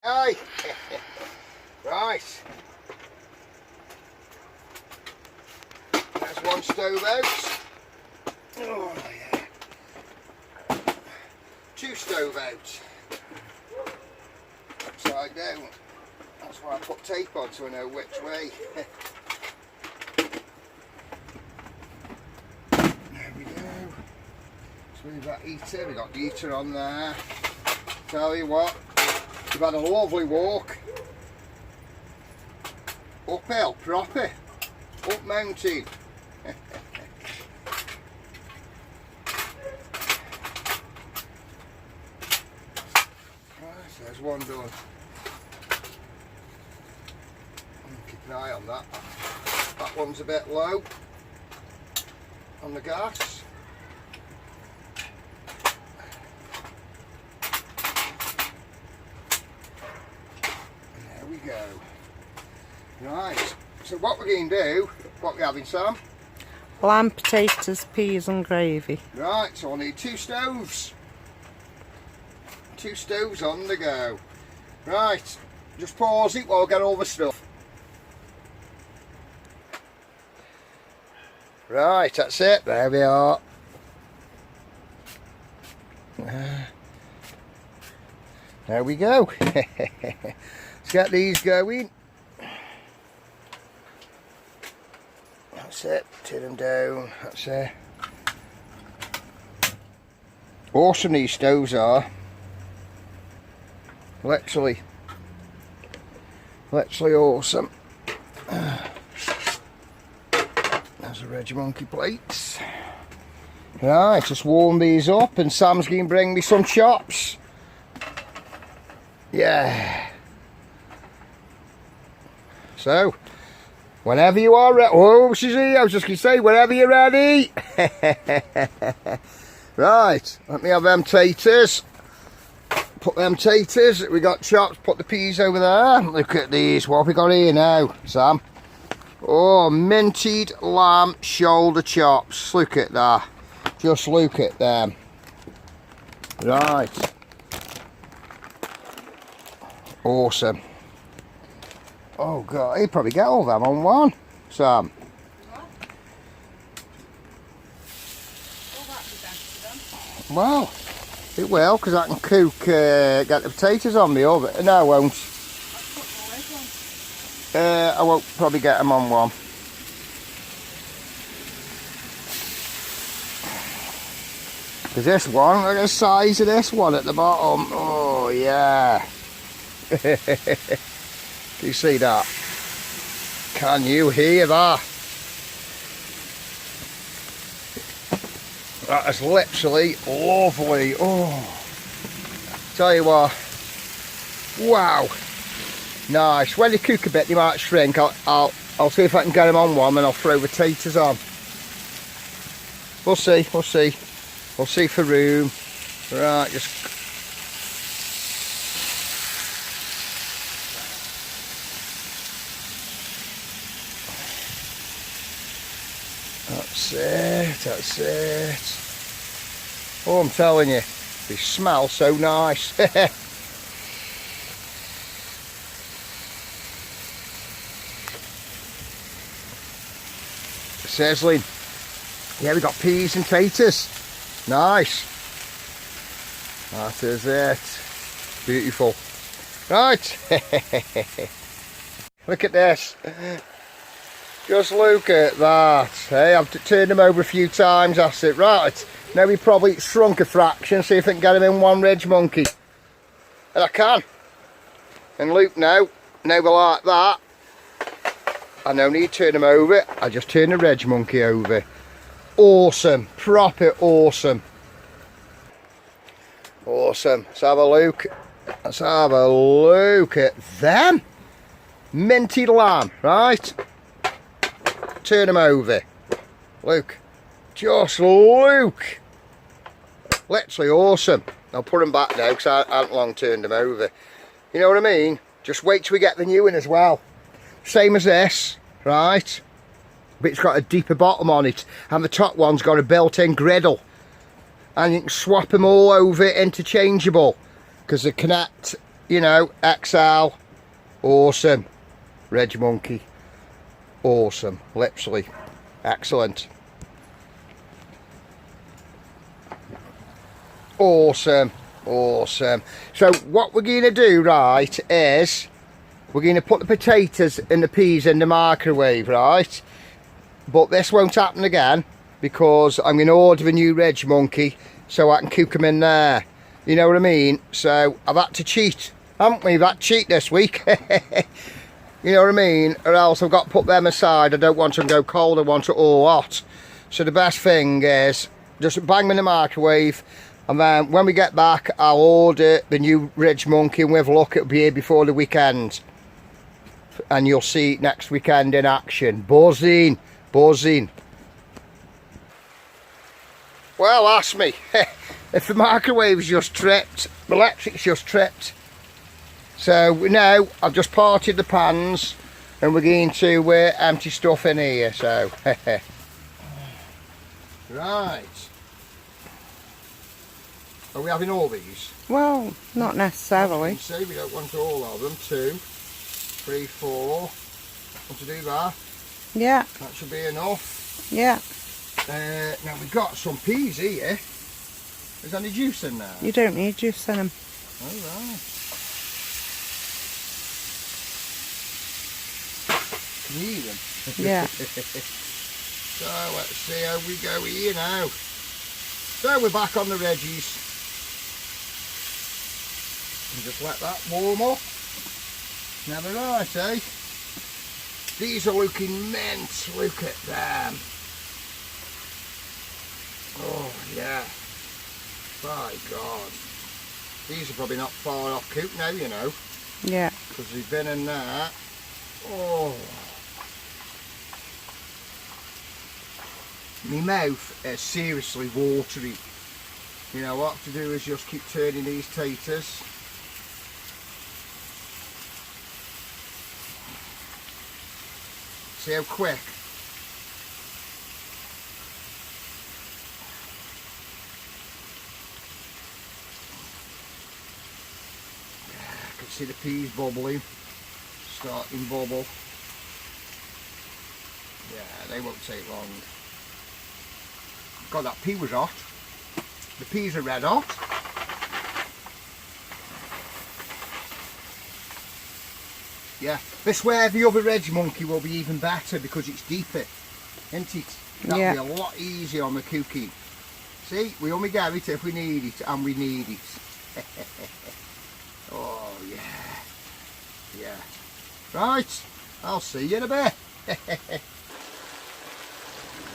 Aye. Right. There's one stove out. Oh yeah. Two stove out. Upside down. That's why I put tape on so I know which way. There we go. So we've got heater, we've got the heater on there. Tell you what, we've had a lovely walk. Uphill, proper. Up mountain. Right, there's one done. Keep an eye on that. That one's a bit low on the gas. And there we go. Right, so what we're going to do, what are we having, Sam? Lamb, potatoes, peas and gravy. Right, so I need two stoves. Two stoves on the go. Right, just pause it while I get all the stuff. Right, that's it, there we are. There we go. Let's get these going. That's it, turn them down, that's it. Awesome these stoves are. Literally awesome. There's the Reg Monkey plates. Right, just warm these up and Sam's going to bring me some chops. Yeah. So, whenever you are ready. Oh, she's here. I was just going to say, whenever you're ready. Right, let me have them taters. Put them taters. We got chops. Put the peas over there. Look at these. What have we got here now, Sam? Oh, minted lamb shoulder chops. Look at that. Just look at them. Right. Awesome. Oh God, he'd probably get all them on one, Sam. Well, it will, because I can cook, get the potatoes on the oven. No, I won't. I won't probably get them on one. Because this one, look at the size of this one at the bottom. Oh, yeah. Can you see that? Can you hear that? That is literally lovely. Oh, tell you what. Wow. Nice. When they cook a bit, they might shrink. I'll see if I can get them on one, and I'll throw the taters on. We'll see. We'll see. We'll see for room. Right, just. That's it, that's it. Oh, I'm telling you, they smell so nice. Sizzling. Yeah, we got peas and taters. Nice. That is it. Beautiful. Right. Look at this. Just look at that. Hey, I've turned them over a few times, that's it. Right, now we probably shrunk a fraction, see if I can get them in one Reg Monkey. And I can. And look now they're like that. I don't need to turn them over, I just turn the Reg Monkey over. Awesome, proper awesome. Awesome, let's have a look. Let's have a look at them. Minted lamb, right? Turn them over. Look. Just look. Literally awesome. I'll put them back now because I haven't long turned them over. You know what I mean? Just wait till we get the new one as well. Same as this, right? But it's got a deeper bottom on it. And the top one's got a built-in griddle. And you can swap them all over interchangeable. Because they connect you know, XL, awesome. Reg Monkey, awesome. Literally, excellent. Awesome, awesome. So what we're going to do, right, is we're going to put the potatoes and the peas in the microwave, right? But this won't happen again because I'm going to order a new Reg Monkey so I can cook them in there. You know what I mean? So I've had to cheat, haven't we? We've had to cheat this week. You know what I mean? Or else I've got to put them aside. I don't want them to go cold, I want it all hot. So the best thing is just bang them in the microwave, and then when we get back I'll order the new Reg Monkey and we'll have a look. It'll be here before the weekend. And you'll see it next weekend in action. Buzzing, buzzing. Well, ask me. If the microwave's just tripped, the electric's just tripped. So now I've just parted the pans and we're going to empty stuff in here. So right. Are we having all these? Well, not necessarily. See, we don't want all of them. 2, 3, 4. Want to do that? Yeah. That should be enough. Yeah. Now we've got some peas here. Is there any juice in there? You don't need juice in them. All right. Can you eat them? Yeah. So let's see how we go here now. So we're back on the Reggies. And just let that warm up. Never right, eh? These are looking mint. Look at them. Oh yeah. My God. These are probably not far off cook now, you know. Yeah. Because they've been in there. Oh. My mouth is seriously watery. You know, what to do is just keep turning these taters. See how quick? I can see the peas bubbling, starting bubble. Yeah, they won't take long. God, that pea was hot. The peas are red hot. Yeah, this way the other Reg Monkey will be even better because it's deeper, isn't it? That'll be a lot easier on the cooking. See, we only get it if we need it, and we need it. Oh yeah, yeah. Right, I'll see you in a bit.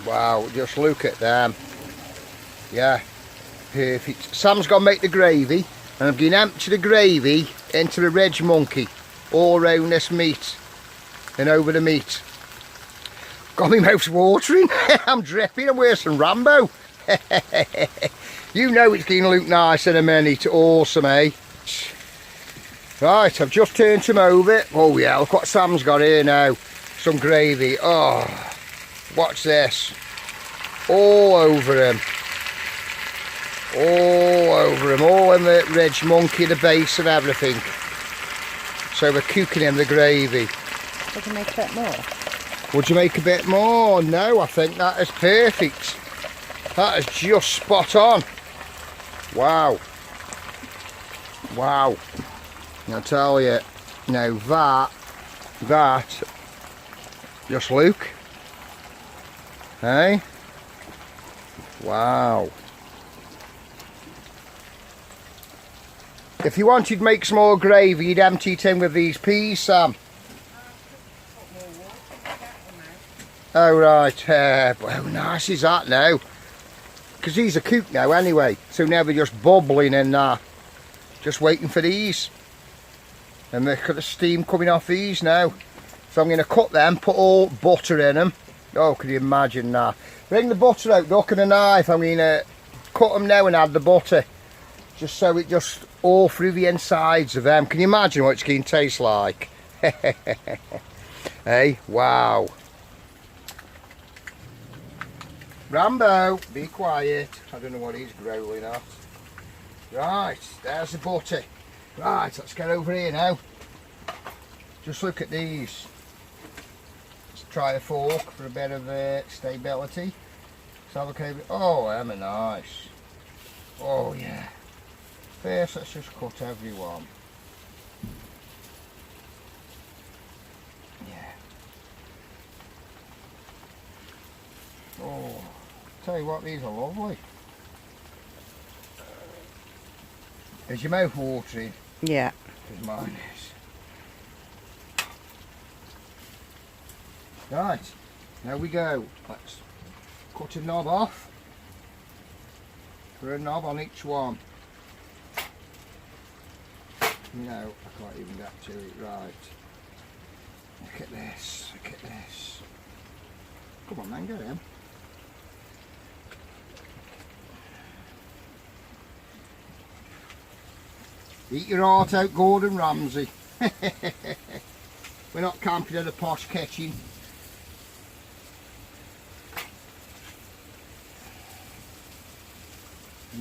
Wow, just look at them. Yeah, perfect. Sam's gonna make the gravy, and I'm going to empty the gravy into the Reg Monkey all round this meat and over the meat. Got my mouth watering. I'm dripping. I'm worse than Rambo. You know it's going to look nice in a minute. Awesome, eh? Right, I've just turned him over. Oh yeah, look what Sam's got here now. Some gravy. Oh, watch this. All over him. All over him. All in the Reg Monkey, the base of everything. So we're cooking in the gravy. Would you make a bit more? Would you make a bit more? No, I think that is perfect. That is just spot on. Wow. Wow. I'll tell you. Now that, just look. Hey? Wow. If you wanted to make some more gravy, you'd empty it in with these peas, Sam. Oh right, but how nice is that now? Because these are cooked now anyway, so now they're just bubbling in there. Just waiting for these. And look at the steam coming off these now. So I'm going to cut them, put all butter in them. Oh, can you imagine that? Bring the butter out, look at a knife. I'm going to cut them now and add the butter. Just so it just all through the insides of them. Can you imagine what it's going to taste like? Hey, wow. Rambo, be quiet. I don't know what he's growling at. Right, there's the butter. Right, let's get over here now. Just look at these. Let's try a fork for a bit of stability. So okay. Oh, them are nice. Oh yeah. First, let's just cut everyone. Yeah. Oh, tell you what, these are lovely. Is your mouth watering? Yeah. Because mine is. Right, there we go. Let's cut a knob off. Put a knob on each one. You know, I can't even get to it right. Look at this, look at this. Come on man, get him. Eat your heart out, Gordon Ramsay. We're not camping at a posh kitchen.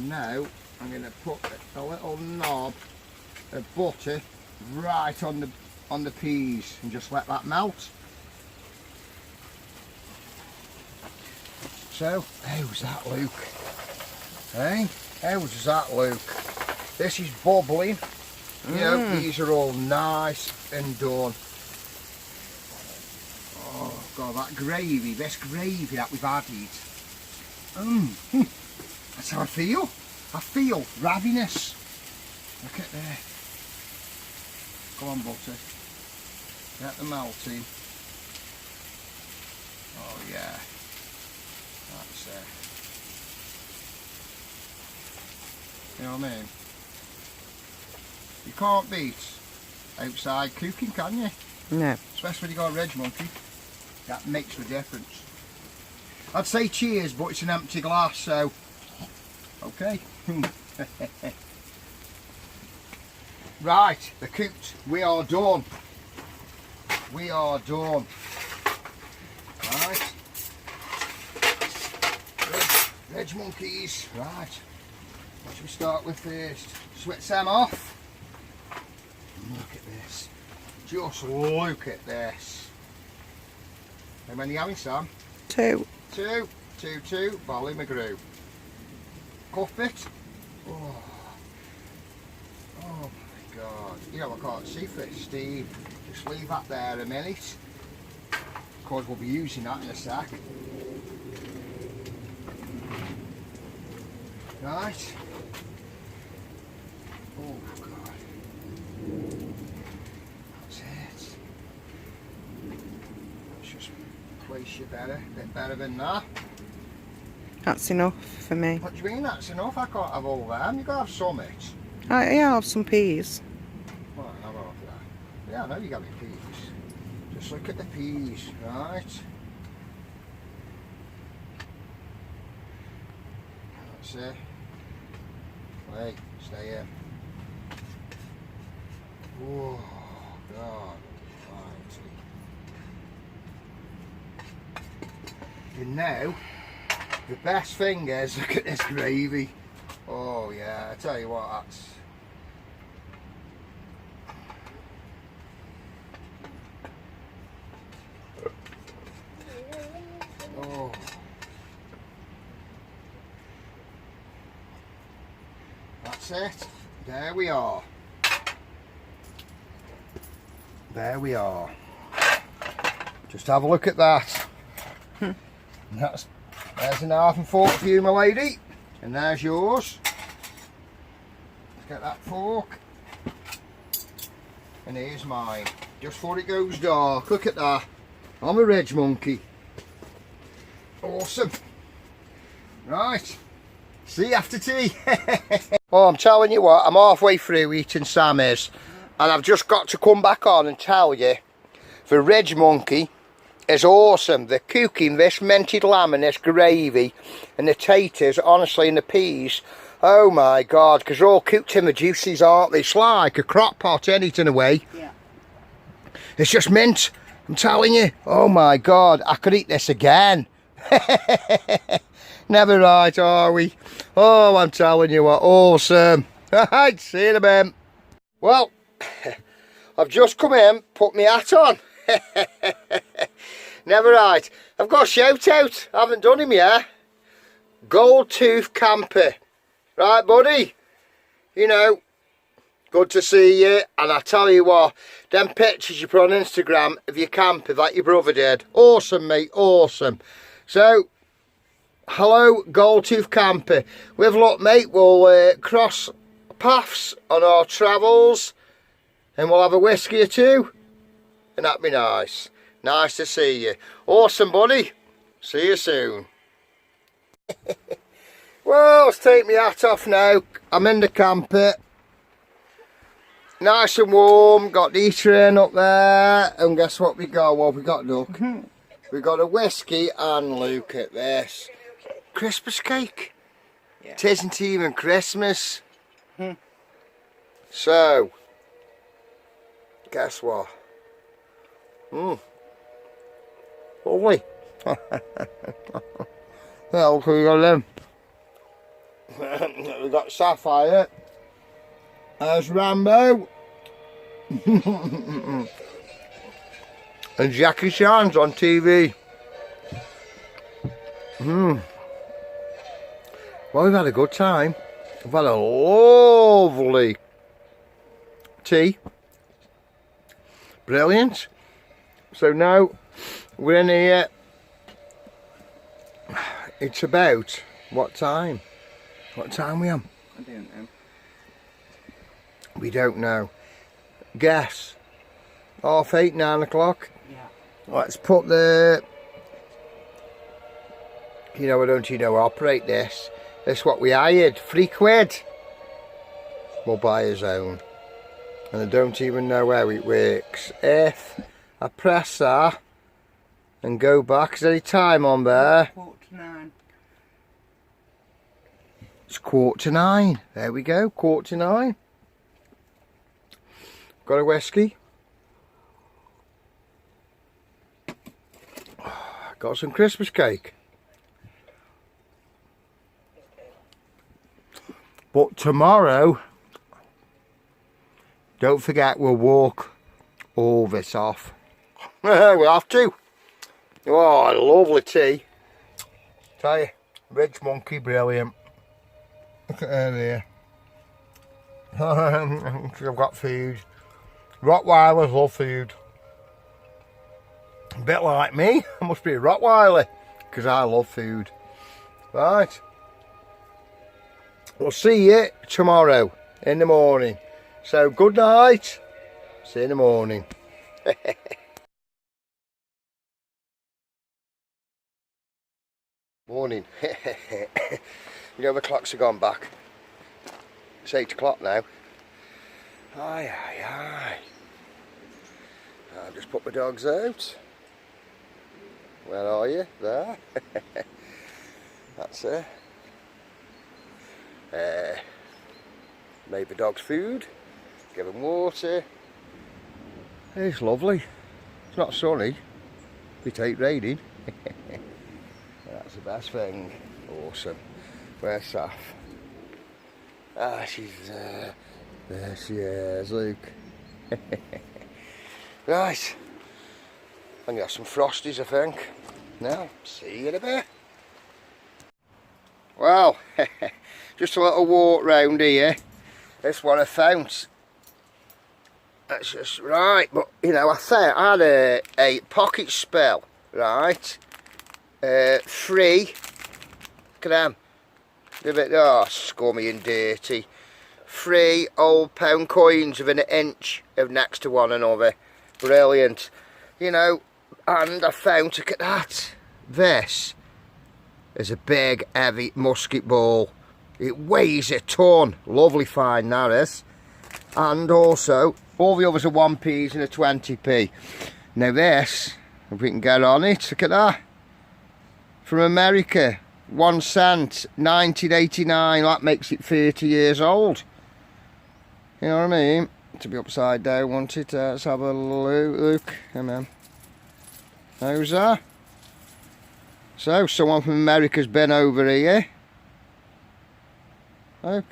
Now I'm going to put a little knob of butter right on the peas and just let that melt. So how's that look? Hey, how does that look? This is bubbling. You know, these are all nice and done. Oh God, that gravy, this gravy that we've added. That's how I feel. I feel ravenous. Look at there. Come on, butter. Get the melting. Oh yeah. That's it. You know what I mean? You can't beat outside cooking, can you? No. Especially when you got a Reg Monkey. That makes the difference. I'd say cheers, but it's an empty glass, so okay. Right, they're cooked. We are done. We are done. Right. Reg Monkeys. Right. What should we start with first? Switch them off. Look at this. Just look at this. How many having, Sam? 2. 2. 2, 2. Bally McGrew. Cuff it. Oh. Oh my God. You know I can't see for it, Steve. Just leave that there a minute. Because we'll be using that in a sec. Right. Oh God. That's it. Let's just place you better, a bit better than that. That's enough for me. What do you mean that's enough? I can't have all them. You've got to have some it. Yeah, I'll have some peas. Well, I'll have half of that. Yeah, I know you got me peas. Just look at the peas, right? That's it. Wait, stay here. Oh, God. Right. And now, the best thing is, look at this gravy. Oh, yeah, I tell you what, that's... Oh. That's it. There we are. There we are. Just have a look at that. And there's an half and fork for you, my lady. And there's yours. Let's get that fork. And here's mine. Just before it goes dark. Look at that. I'm a Reg Monkey. Awesome. Right. See you after tea. Oh, I'm telling you what, I'm halfway through eating Sammy's. And I've just got to come back on and tell you, the Reg Monkey is awesome. They're cooking this minted lamb and this gravy and the taters, honestly, and the peas. Oh my God, because they're all cooked in the juices, aren't they? It's like a crock pot, anything away. Yeah. It's just mint, I'm telling you. Oh my God, I could eat this again. Never right, are we? Oh, I'm telling you what, awesome. Right, see you in a bit. Well, I've just come in, put my hat on. Never right. I've got a shout out. I haven't done him yet. Gold Tooth Camper. Right, buddy? You know, good to see you. And I tell you what, them pictures you put on Instagram of your camper that your brother did. Awesome, mate. Awesome. So, hello, Gold Tooth Camper. With luck, mate, we'll cross paths on our travels. And we'll have a whiskey or two. And that'd be nice. Nice to see you. Awesome, buddy. See you soon. Well, let's take my hat off now. I'm in the camper. Nice and warm. Got the heater in up there. And guess what we got? What we got, Duck? We got a whiskey and look at this. Christmas cake. Yeah. It isn't even Christmas. So, guess what? Lovely. Well, we got them. We got Sapphire. There's Rambo. And Jackie Chan's on TV. Well, we've had a good time. We've had a lovely tea. Brilliant. So now we're in here. It's about what time? What time are we on? I don't know. We don't know. Guess. 8:30, 9 o'clock. Yeah. Let's put the. You know, I don't operate this. This is what we hired. £3. We'll buy his own. And I don't even know how it works. If I press that and go back, is there any time on there? 8:45. It's 8:45. There we go, 8:45. Got a whiskey. Got some Christmas cake. But tomorrow, don't forget we'll walk all this off. We'll have to. Oh, lovely tea. Tell you, Ridge Monkey, brilliant. Look at her there. I've got food. Rottweilers love food. A bit like me. I must be a Rottweiler because I love food. Right. We'll see you tomorrow in the morning. So good night. See you in the morning. Morning. You know the clocks have gone back. It's 8 o'clock now. Aye, aye, aye. I'll just put my dogs out. Where are you? There. That's it. Made the dogs food. Give them water. It's lovely. It's not sunny. It ain't raining. That's the best thing. Awesome. Where's Saf? Ah, she's there. There she is, Luke. Right. I'm gonna have some Frosties, I think. Now, see you in a bit. Well, just a little walk round here. This one I found. That's just right, but you know, I had a pocket spell, right? Free. Look at them. They're a bit, oh, scummy and dirty. 3 old pound coins of an inch of next to one another. Brilliant. You know, and I found, look at that. This is a big, heavy musket ball. It weighs a ton. Lovely find, that is. And also, all the others are 1p's and a 20p. Now this, if we can get on it, look at that. From America, 1 cent, 1989. That makes it 30 years old. You know what I mean? To be upside down, won't it? Let's have a look. Come on. How's that? So, someone from America's been over here. Look,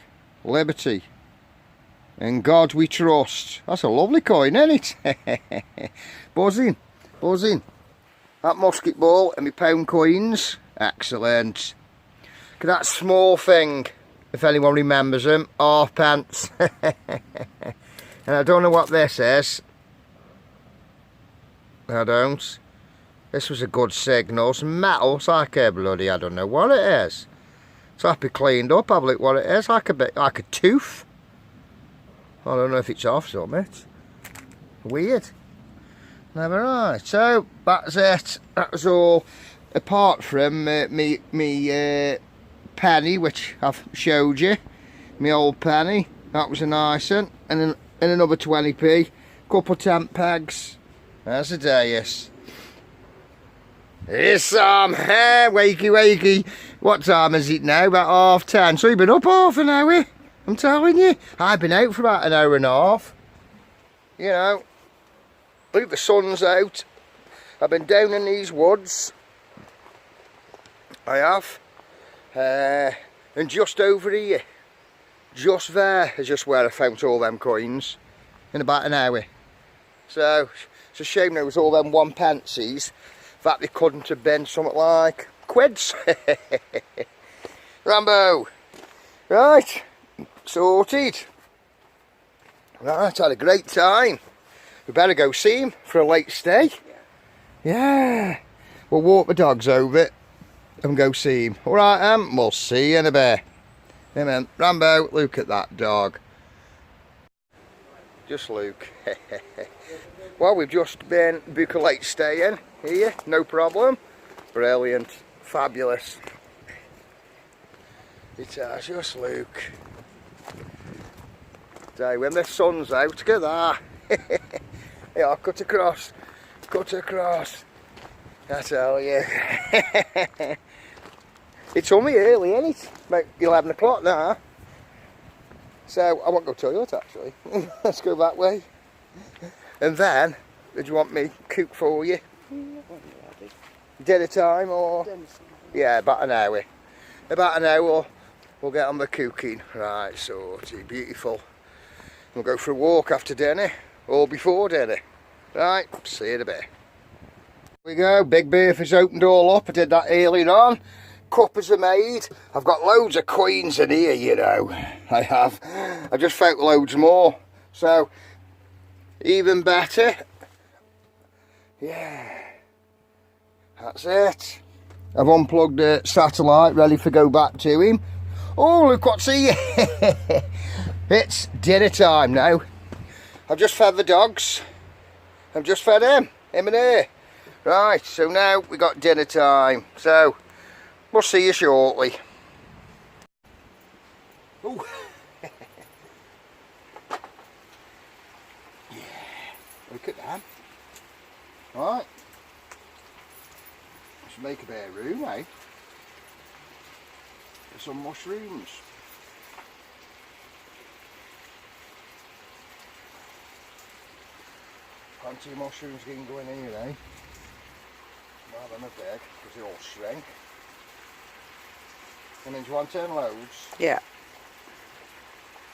Liberty. In God we trust. That's a lovely coin, isn't it? Buzzing, buzzing. That musket ball and my pound coins. Excellent. Look at that small thing, if anyone remembers them. Halfpence. And I don't know what this is. I don't. This was a good signal. Some metal. It's like a bloody, I don't know what it is. It's like to be cleaned up. Have a look what it is. Like a bit, like a tooth. I don't know if it's off something. Weird. Never mind. So that's it. That was all. Apart from me penny, which I've showed you. My old penny. That was a nice one. And another 20p. Couple of 10 pegs. That's a dais. Here's Sam. Hey, wakey, wakey. What time is it now? About 10:30. So you've been up half an hour. I'm telling you. I've been out for about an hour and a half. You know. Look, the sun's out. I've been down in these woods. I have. And just over here. Just there is just where I found all them coins. In about an hour. So, it's a shame there was all them 1pences. That they couldn't have been something like quids. Rambo. Right. Sorted. Right, had a great time. We better go see him for a late stay. Yeah. We'll walk the dogs over and go see him. Alright, we'll see you in a bit. Amen. Rambo, look at that dog. Just look. Well, we've just been book a late stay in here, no problem. Brilliant, fabulous. It has, just look. Day when the sun's out, look at that. Yeah, cut across, cut across. I tell you. It's only early, isn't it? About 11 o'clock now. So I won't go toilet actually. Let's go that way. And then, did you want me cook for you? Dinner time or? Yeah, about an hour. About an hour we'll get on the cooking. Right, sorted, beautiful. We'll go for a walk after dinner or before dinner. Right, see you in a bit. Here we go, Big Beef has opened all up. I did that earlier on. Cuppers are made. I've got loads of coins in here, you know. I have. I just found loads more. So, even better. Yeah. That's it. I've unplugged the satellite, ready for go back to him. Oh, look what's here. It's dinner time now. I've just fed the dogs. I've just fed him and her. Right, so now we got dinner time. So, we'll see you shortly. Ooh. Yeah, look at that. Right. Let's make a bit of room, eh? For some mushrooms. Plenty of mushrooms can go in here, eh? Well, them are big, because they all shrink. I mean, do you want 10 loads? Yeah.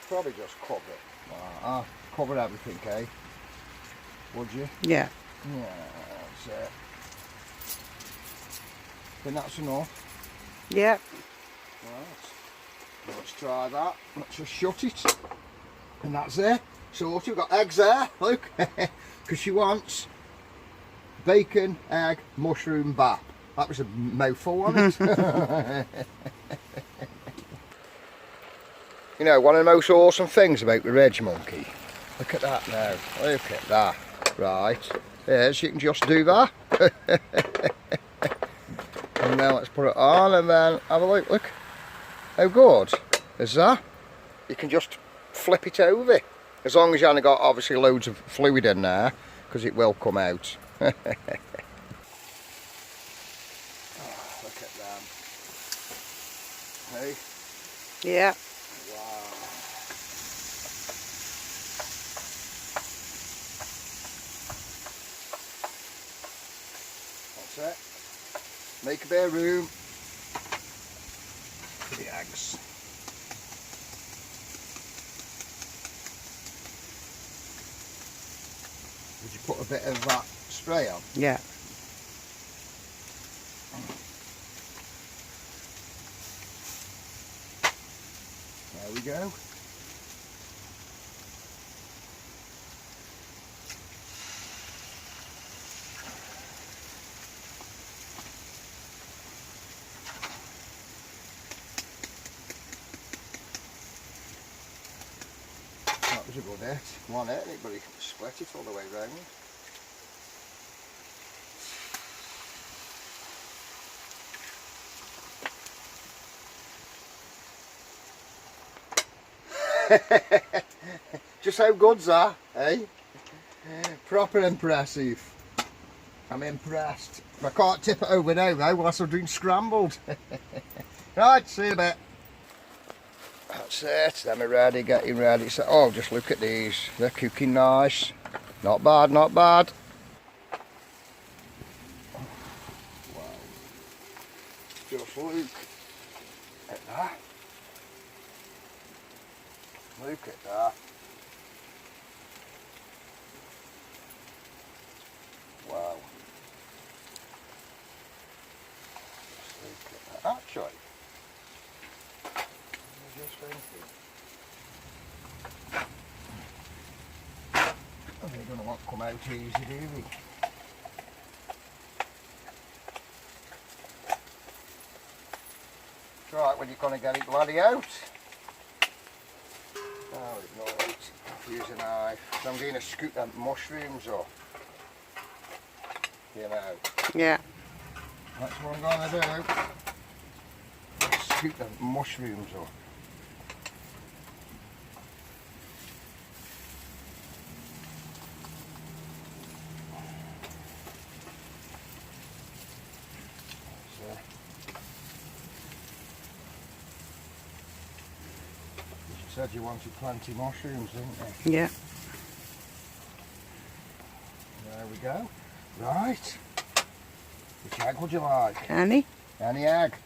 Probably just cover it. I'll cover everything, eh? Would you? Yeah. Yeah, that's it. Think that's enough? Yeah. Right. Let's try that. Let's just shut it. And that's it. So we've got eggs there, look. Because she wants bacon, egg, mushroom bap. That was a mouthful, wasn't it? You know, one of the most awesome things about the Reg Monkey. Look at that now. Look at that. Right. Yes, you can just do that. And then let's put it on and then have a look. Look. How good is that? You can just flip it over. As long as you haven't got obviously loads of fluid in there, because it will come out. Oh, look at them. Hey? Yeah. Wow. That's it. Make a bit of room for the eggs. put a bit of that spray on. Yeah. There we go. That was a good hit. One hit, but he split it all the way round. Just how good's that, eh? Proper impressive. I'm impressed. I can't tip it over now though, whilst I'm doing scrambled. Right, see you in a bit. That's it, then we're ready, getting ready. So, oh, just look at these. They're cooking nice. Not bad, not bad. Wow. Just look at that. Look at that. Wow. Just look at that. Actually, I'm just thinking. They're going to want to come out easy, do they? It's right when you're going to get it bloody out. Oh, ignore it. Use a knife. So I'm going to scoop them mushrooms up. You know. Yeah. That's what I'm going to do. Scoop them mushrooms up. You said you wanted plenty mushrooms, didn't you? Yeah. There we go. Right. Which egg would you like? Any? Any egg.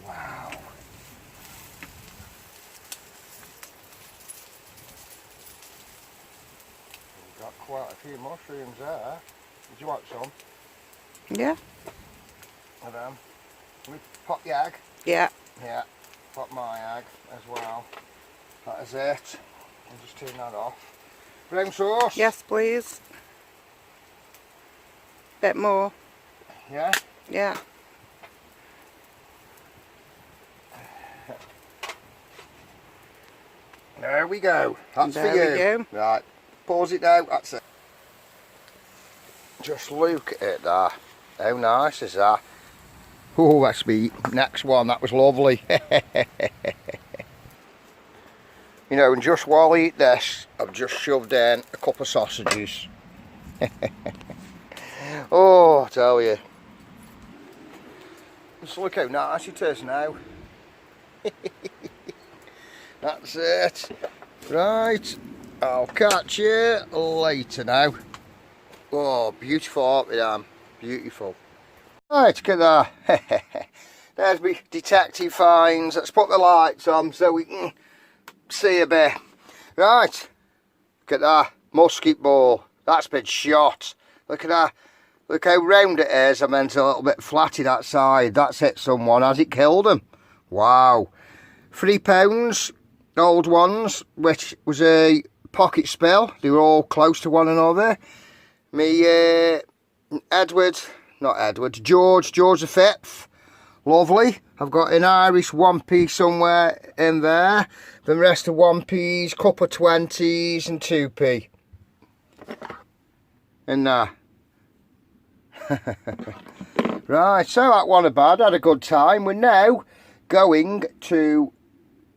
Wow. We've got quite a few mushrooms there. Would you want some Yeah. of them? Can we pop the egg? Yeah. Yeah, pop my egg as well. That is it. I'll just turn that off. Brown sauce? Yes, please. Bit more. Yeah? Yeah. There we go. That's There for you. we go. Right, pause it now. That's it. Just look at that. How nice is that? Oh, that's me. Next one. That was lovely. You know, and just while I eat this, I've just shoved in a couple of sausages. Oh, I tell you. Just look how nice it is now. That's it. Right, I'll catch you later now. Oh, beautiful, aren't they, Dan? Beautiful. Right, look at that. There's my detective finds. Let's put the lights on so we can see a bit. Right, look at that. Musket ball. That's been shot. Look at that. Look how round it is. I meant a little bit flatty that side. That's hit someone. Has it killed him? Wow. £3. Old ones, which was a pocket spill. They were all close to one another. Me, George V. Lovely. I've got an Irish 1p somewhere in there. The rest of 1p's, couple of 20s and 2p. In there. Right, so that wasn't bad. Had a good time. We're now going to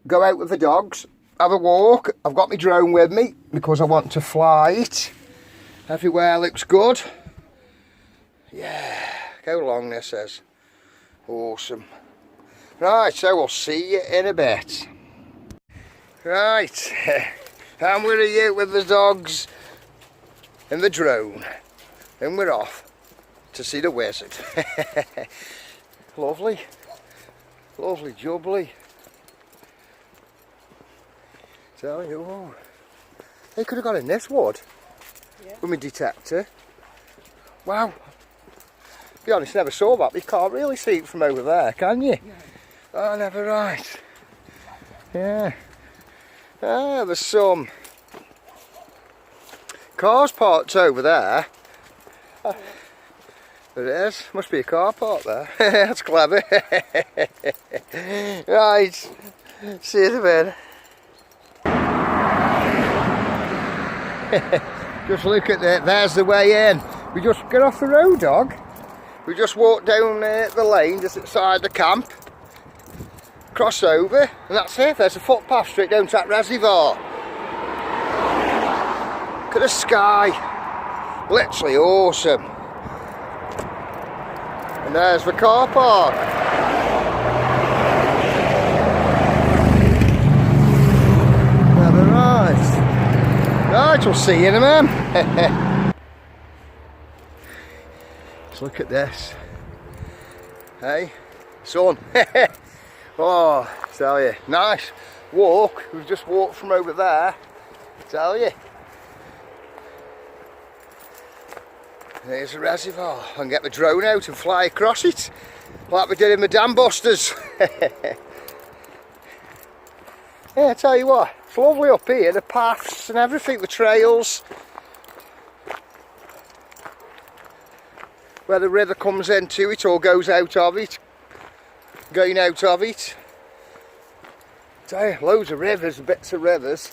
go out with the dogs, have a walk. I've got my drone with me because I want to fly it. Everywhere looks good. Yeah, how long this is. Awesome. Right, so we'll see you in a bit. Right, and we're here with the dogs and the drone. And we're off to see the wizard. Lovely. Lovely jubbly. Tell you what. They could have got in this wood. Yeah. With my detector. Wow. To be honest, never saw that. You can't really see it from over there, can you? Yeah. Oh, never right. Yeah. Ah, there's some cars parked over there. Oh, there it is. Must be a car park there. That's clever. Right. See you in a bit. Just look at that. There's the way in. We just get off the road, dog. We just walk down the lane just outside the camp. Cross over, and that's it. There's a footpath straight down to that reservoir. Look at the sky. Literally awesome. And there's the car park. Never right. Right, we'll see you in a minute. Let's look at this. Hey, sun. Oh, tell you, nice walk. We've just walked from over there. Tell you. There's a reservoir. I can get my drone out and fly across it, like we did in the Dam Busters. Yeah, I tell you what, it's lovely up here. The paths and everything, the trails. Where the river comes into it or goes out of it. Going out of it. Tell you, loads of rivers, bits of rivers.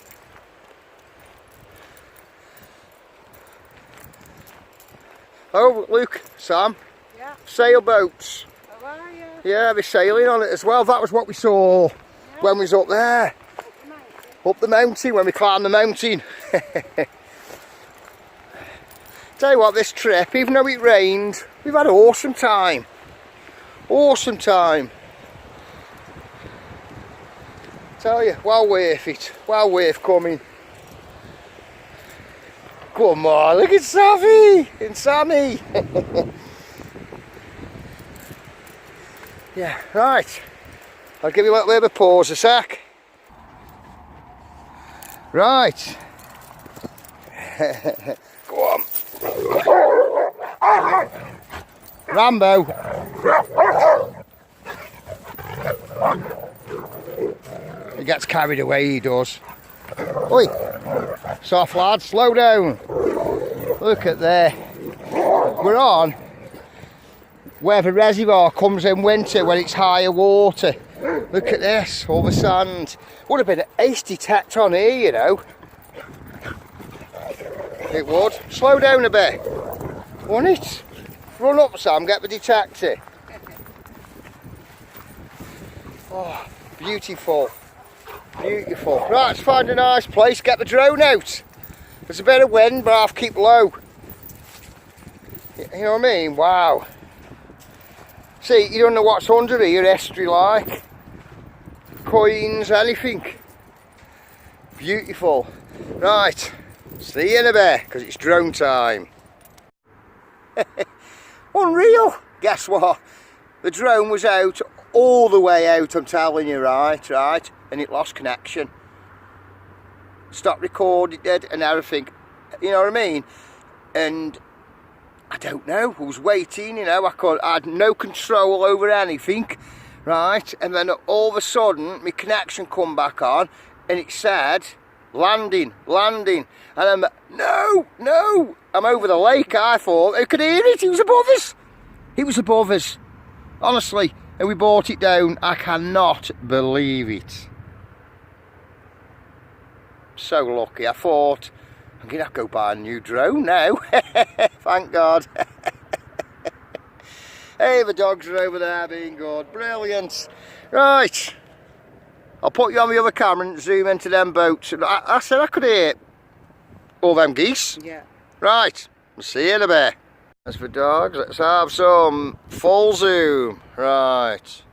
Oh, look, Sam. Yeah. Sailboats. How are you? Yeah, they're sailing on it as well. That was what we saw when we was up there. Up the mountain, when we climbed the mountain. Tell you what, this trip, even though it rained, we've had an awesome time. Awesome time. Tell you, well worth it. Well worth coming. Come on, look at Savvy and Sammy. Yeah, right. I'll give you a little bit of a pause a sec. Right. Go on. Rambo. He gets carried away, he does. Oi. Soft lad, slow down. Look at there. We're on where the reservoir comes in winter when it's higher water. Look at this, all the sand. Would have been an ace detect on here, you know. It would. Slow down a bit. Wouldn't it? Run up, Sam, get the detector. Oh, beautiful. Beautiful. Right, let's find a nice place, get the drone out. There's a bit of wind, but I'll keep low. You know what I mean? Wow. See, you don't know what's under here, history like. Coins, anything. Beautiful. Right, see you in a bit, because it's drone time. Unreal. Guess what? The drone was out, all the way out, I'm telling you, right, and it lost connection. Stopped recording it and everything, you know what I mean? And I don't know, I was waiting, you know, I had no control over anything, right? And then all of a sudden, my connection come back on, and it said, landing, and I'm, no, I'm over the lake, I thought. I could hear it, he was above us, honestly, and we brought it down. I cannot believe it. So lucky. I thought, I'm going to have to go buy a new drone now. Thank God. Hey, the dogs are over there being good. Brilliant. Right. I'll put you on the other camera and zoom into them boats. I said I could hear all them geese. Yeah. Right. We'll see you in a bit. As for dogs, let's have some full zoom. Right.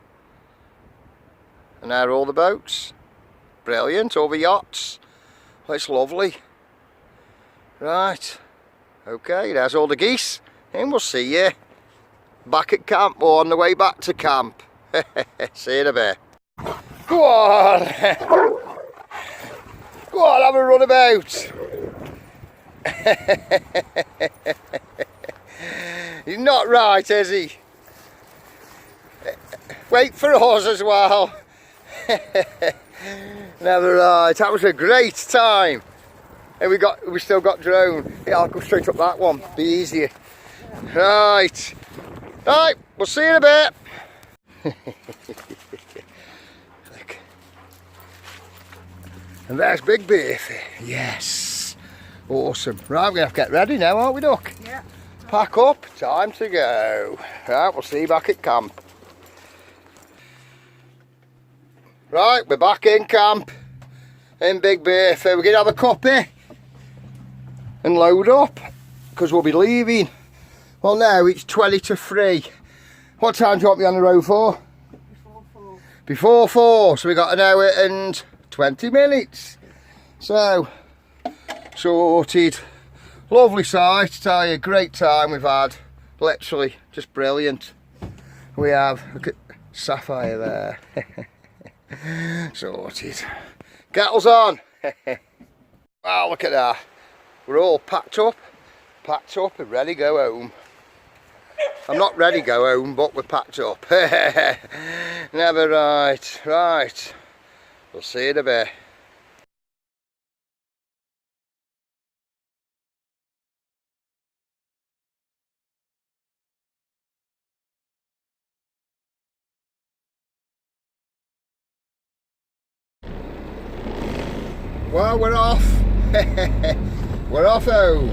And there are all the boats. Brilliant, over yachts. Oh, it's lovely. Right. Okay, there's all the geese. And we'll see you back at camp or on the way back to camp. See you in a bit. Go on! Go on, have a run about. He's not right, is he? Wait for us as well. Never right. That was a great time. And we still got drone. Yeah, I'll go straight up that one. Be easier. Right. Right, we'll see you in a bit. Look. And there's Big Beefy. Yes. Awesome. Right, we're going to have to get ready now, aren't we, Duck? Yeah. Pack up, time to go. Right, we'll see you back at camp. Right, we're back in camp in Big Beefy. We're going to have a cuppa and load up because we'll be leaving. Well, now it's 20 to 3. What time do you want me on the road for? Before 4. Before 4, so we got an hour and 20 minutes. So, sorted. Lovely sight, tell you, great time we've had. Literally, just brilliant. We have, look at Sapphire there. Sorted. Kettle's on. Wow, look at that. We're all packed up and ready to go home. I'm not ready to go home, but we're packed up. Never right. Right. We'll see you in a bit. Well, we're off. We're off home.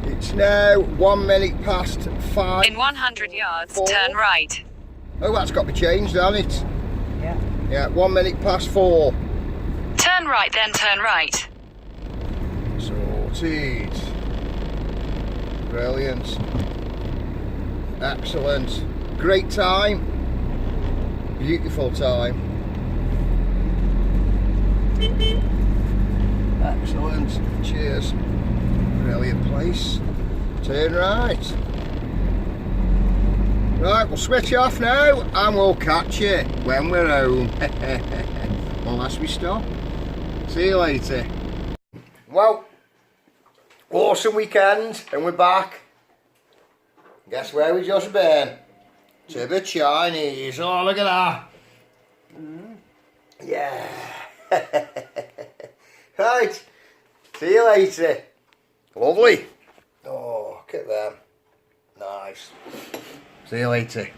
It's now 1 minute past 5. In 100 yards, 4. turn right. Oh, that's got to be changed, hasn't it? Yeah. Yeah, 1 minute past 4. Turn right, then turn right. Sorted. Brilliant. Excellent. Great time. Beautiful time. Excellent. Cheers. Brilliant place. Turn right. Right, we'll switch off now and we'll catch you when we're home. Unless we stop. See you later. Well, awesome weekend and we're back. Guess where we just been? To the Chinese. Oh, look at that. Yeah. Right. See you later. Lovely. Oh, look at them. Nice. See you later.